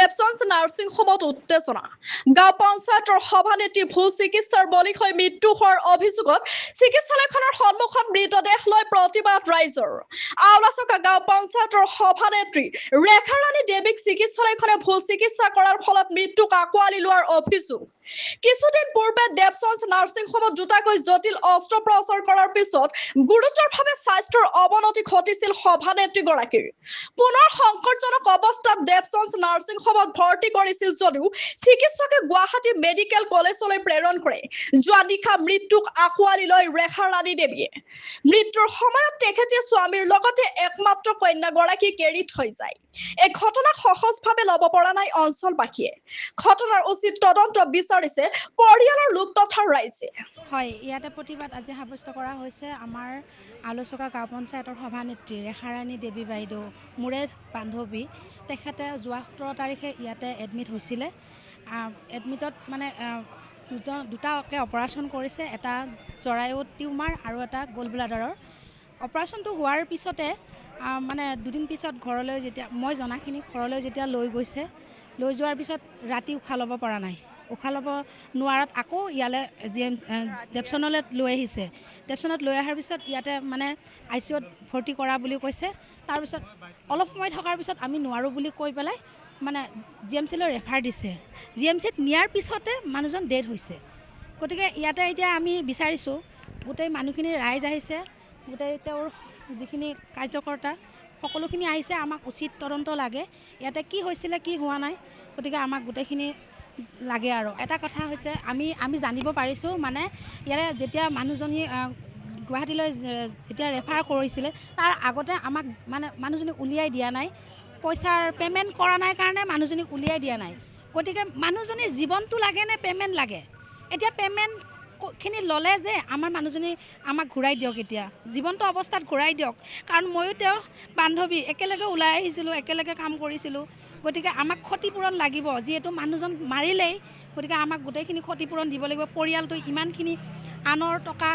দেৱচন্দ nursing হোমত উত্তেজনা গাঁও পঞ্চায়তৰ সভানেত্ৰী ভুল চিকিৎসাৰ বলি হৈ মৃত্যু হোৱাৰ অভিযোগত চিকিৎসালয়খনৰ সন্মুখত মৃতদেহ লৈ প্ৰতিবাদ ৰাইজৰ আওলাচকা গাঁও পঞ্চায়তৰ সভানেত্ৰী ৰেখা ৰাণী দেৱীক চিকিৎসালয়খনে ভুল চিকিৎসা কৰাৰ ফলত মৃত্যুক আঁকোৱালি লোৱাৰ অভিযোগ কিছুদিন পূৰ্বে দেৱচন্দ নাৰ্ছিং হোমত দুটাকৈ জটিল অস্ত্ৰোপচাৰ কৰাৰ পিছত গুৰুতৰভাৱে স্বাস্থ্যৰ অৱনতি ঘটিছিল সভানেত্ৰীগৰাকীৰ পুনৰ সংকটজনক অৱস্থাত দেৱচন্দ নাৰ্ছিং হোমত ভৰ্তি কৰিছিল যদিও চিকিৎসকে গুৱাহাটী মেডিকেল কলেজলৈ প্ৰেৰণ কৰে যোৱা নিশা মৃত্যুক আঁকোৱালি লয় ৰেখা ৰাণী দেৱীয়ে মৃত্যুৰ সময়ত তেখেতে স্বামীৰ লগতে একমাত্ৰ কন্যাগৰাকীক এৰি থৈ যায় এই ঘটনাক সহজভাৱে ল'ব পৰা নাই অঞ্চলবাসীয়ে ঘটনাৰ উচিত তদন্ত বিচাৰিছে পৰিয়ালৰ লোক তথা ৰাইজে হয় ইয়াতে প্ৰতিবাদ আজি সাব্যস্ত কৰা হৈছে আমাৰ আলোচকা গাঁও পঞ্চায়তৰ সভানেত্ৰী ৰেখা ৰাণী দেৱী বাইদেউ মোৰে বান্ধৱী তেখেতে যোৱা 17 তাৰিখে ইয়াতে এডমিট হৈছিলে এডমিটত মানে দুটাকে অপাৰেশ্যন কৰিছে এটা জৰায়ু টিউমাৰ আৰু এটা গল ব্লাডাৰৰ অপাৰেশ্যনটো হোৱাৰ পিছতে মানে দুদিন পিছত ঘৰলৈ যেতিয়া মই জনাখিনি ঘৰলৈ যেতিয়া লৈ গৈছে লৈ যোৱাৰ পিছত ৰাতি উশাহ ল'ব পৰা নাই উশাহ ল'ব নোৱাৰাত আকৌ ইয়ালৈ দেৱচন্দলৈ লৈ আহিছে দেৱচন্দত লৈ অহাৰ পিছত ইয়াতে মানে ICUত ভৰ্তি কৰা বুলি কৈছে তাৰপিছত অলপ সময় থকাৰ পিছত আমি নোৱাৰোঁ বুলি কৈ পেলাই মানে GMCলৈ ৰেফাৰ দিছে GMCত নিয়াৰ পিছতে মানুহজন ডেথ হৈছে গতিকে ইয়াতে এতিয়া আমি বিচাৰিছোঁ গোটেই মানুহখিনি ৰাইজ আহিছে গোটেই তেওঁৰ যিখিনি কাৰ্যকৰ্তা সকলোখিনি আহিছে আমাক উচিত তদন্ত লাগে ইয়াতে কি হৈছিলে কি হোৱা নাই গতিকে আমাক গোটেইখিনি লাগে আৰু এটা কথা হৈছে আমি জানিব পাৰিছোঁ মানে ইয়াৰে যেতিয়া মানুহজনী গুৱাহাটীলৈ যেতিয়া ৰেফাৰ কৰিছিলে তাৰ আগতে আমাক মানে মানুহজনীক উলিয়াই দিয়া নাই পইচাৰ পে'মেণ্ট কৰা নাই কাৰণে মানুহজনীক উলিয়াই দিয়া নাই গতিকে মানুহজনীৰ জীৱনটো লাগে নে পে'মেণ্ট লাগে এতিয়া পে'মেণ্টখিনি ল'লে যে আমাৰ মানুহজনী আমাক ঘূৰাই দিয়ক এতিয়া জীৱনটো অৱস্থাত ঘূৰাই দিয়ক কাৰণ ময়ো তেওঁ বান্ধৱী একেলগে ওলাই আহিছিলোঁ একেলগে কাম কৰিছিলোঁ গতিকে আমাক ক্ষতিপূৰণ লাগিব যিহেতু মানুহজন মাৰিলেই গতিকে আমাক গোটেইখিনি ক্ষতিপূৰণ দিব লাগিব পৰিয়ালটো ইমানখিনি আনৰ টকা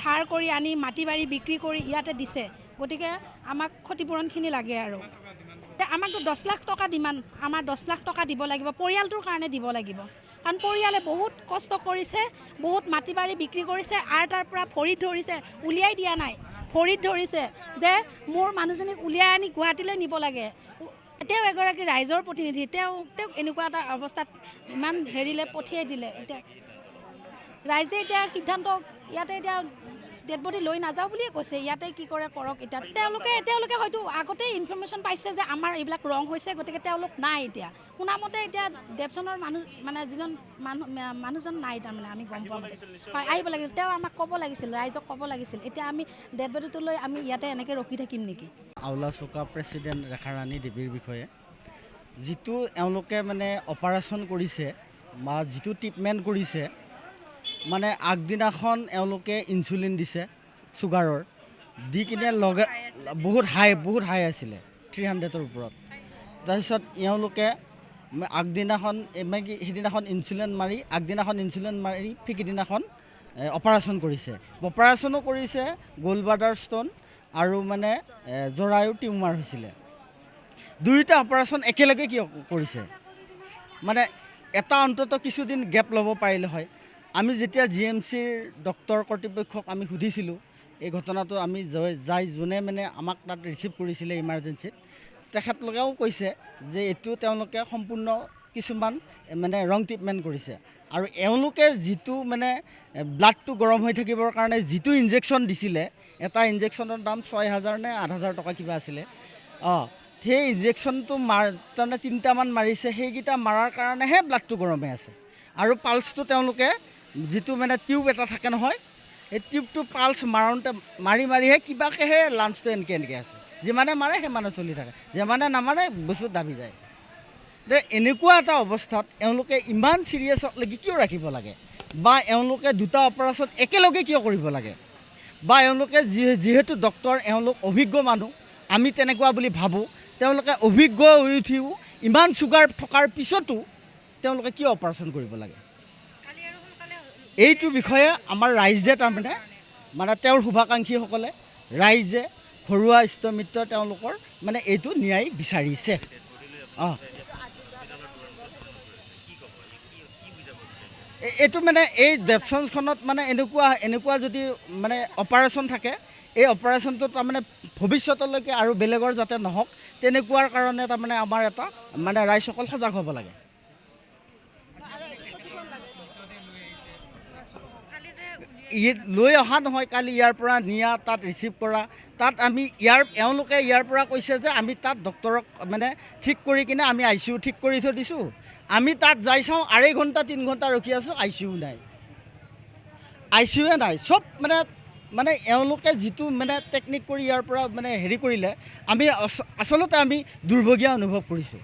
ধাৰ কৰি আনি মাটি বাৰী বিক্ৰী কৰি ইয়াতে দিছে গতিকে আমাক ক্ষতিপূৰণখিনি লাগে আৰু আমাকতো 10 লাখ টকা ডিমাণ্ড আমাৰ 10 লাখ টকা দিব লাগিব পৰিয়ালটোৰ কাৰণে দিব লাগিব কাৰণ পৰিয়ালে বহুত কষ্ট কৰিছে বহুত মাটি বাৰী বিক্ৰী কৰিছে আৰু তাৰ পৰা ভৰিত ধৰিছে উলিয়াই দিয়া নাই ভৰিত ধৰিছে যে মোৰ মানুহজনীক উলিয়াই আনি গুৱাহাটীলৈ নিব লাগে তেওঁ এগৰাকী ৰাইজৰ প্ৰতিনিধি তেওঁক এনেকুৱা এটা অৱস্থাত ইমান হেৰিলে পঠিয়াই দিলে এতিয়া ৰাইজে এতিয়া সিদ্ধান্ত ইয়াতে এতিয়া ডেড বডি লৈ নাযাওঁ বুলিয়ে কৈছে ইয়াতে কি কৰে কৰক এতিয়া তেওঁলোকে হয়তো আগতেই ইনফৰমেশ্যন পাইছে যে আমাৰ এইবিলাক ৰং হৈছে গতিকে তেওঁলোক নাই এতিয়া শুনামতে এতিয়া দেৱচন্দৰ মানুহ মানে যিজন মানুহজন নাই তাৰমানে আমি গম পাওঁ হয় আহিব লাগিছিল তেওঁ আমাক ক'ব লাগিছিল ৰাইজক ক'ব লাগিছিল এতিয়া আমি ডেড বডিটো লৈ আমি ইয়াতে এনেকৈ ৰখি থাকিম নেকি আওলাচকা প্ৰেচিডেণ্ট ৰেখা ৰাণী দেৱীৰ বিষয়ে যিটো এওঁলোকে মানে অপাৰেশ্যন কৰিছে বা যিটো ট্ৰিটমেণ্ট কৰিছে মানে আগদিনাখন এওঁলোকে ইনচুলিন দিছে চুগাৰৰ দি কিনে লগে বহুত হাই আছিলে 300ৰ ওপৰত তাৰপিছত এওঁলোকে আগদিনাখন সেইদিনাখন ইনচুলিন মাৰি সিদিনাখন অপাৰেশ্যন কৰিছে অপাৰেশ্যনো কৰিছে গ'ল্ড ব্লাডাৰ ষ্ট'ন আৰু মানে জৰায়ু টিউমাৰ হৈছিলে দুয়োটা অপাৰেশ্যন একেলগে কিয় কৰিছে মানে এটা অন্তত কিছুদিন গেপ ল'ব পাৰিলে হয় আমি যেতিয়া GMCৰ ডক্টৰ কৰ্তৃপক্ষক আমি সুধিছিলোঁ এই ঘটনাটো আমি যোনে মানে আমাক তাত ৰিচিভ কৰিছিলে ইমাৰ্জেঞ্চিত তেখেতলোকেও কৈছে যে এইটো তেওঁলোকে সম্পূৰ্ণ কিছুমান মানে ৰং ট্ৰিটমেণ্ট কৰিছে আৰু এওঁলোকে যিটো মানে ব্লাডটো গৰম হৈ থাকিবৰ কাৰণে যিটো ইনজেকশ্যন দিছিলে এটা ইনজেকশ্যনৰ দাম 6,000 নে 8,000 টকা কিবা আছিলে সেই ইনজেকশ্যনটো তাৰমানে 3টামান মাৰিছে সেইকেইটা মাৰাৰ কাৰণেহে ব্লাডটো গৰমে আছে আৰু পালছটো তেওঁলোকে যিটো মানে টিউব এটা থাকে নহয় এই টিউবটো পালছ মাৰিহে কিবাকেহে লাঞ্চটো এনেকৈ আছে যিমানে মাৰে সিমানে চলি থাকে যিমানে নামাৰে বস্তু দাবি যায় যে এনেকুৱা এটা অৱস্থাত এওঁলোকে ইমান চিৰিয়াছলৈকে কিয় ৰাখিব লাগে বা এওঁলোকে দুটা অপাৰেশ্যন একেলগে কিয় কৰিব লাগে বা এওঁলোকে যিহেতু ডক্টৰ এওঁলোক অভিজ্ঞ মানুহ আমি তেনেকুৱা বুলি ভাবোঁ তেওঁলোকে অভিজ্ঞ হৈ উঠিও ইমান চুগাৰ থকাৰ পিছতো তেওঁলোকে কিয় অপাৰেশ্যন কৰিব লাগে এইটো বিষয়ে আমাৰ ৰাইজে তাৰমানে মানে তেওঁৰ শুভাকাংক্ষীসকলে ৰাইজে ঘৰুৱা ইষ্টমিত্ৰ তেওঁলোকৰ মানে এইটো ন্যায় বিচাৰিছে এইটো মানে এই ডেপচনছখনত মানে এনেকুৱা যদি মানে অপাৰেশ্যন থাকে, এই অপাৰেশ্যনটো তাৰমানে ভৱিষ্যতলৈকে আৰু বেলেগৰ যাতে নহওক তেনেকুৱাৰ কাৰণে তাৰমানে আমাৰ এটা মানে ৰাইজসকল সজাগ হ'ব লাগে। লৈ অহা নহয়, কালি ইয়াৰ পৰা নিয়া, তাত ৰিচিভ কৰা, তাত আমি এওঁলোকে ইয়াৰ পৰা কৈছে যে আমি তাত ডক্তৰক মানে ঠিক কৰি কিনে আমি ICU ঠিক কৰি থৈ দিছোঁ। আমি তাত যাই চাওঁ 2.5 ঘণ্টা 3 ঘণ্টা ৰখি আছোঁ, ICU নাই, ICUয়ে নাই। চব মানে এওঁলোকে যিটো মানে টেকনিক কৰি ইয়াৰ পৰা মানে হেৰি কৰিলে, আমি আচলতে আমি দুৰ্ভগীয়া অনুভৱ কৰিছোঁ।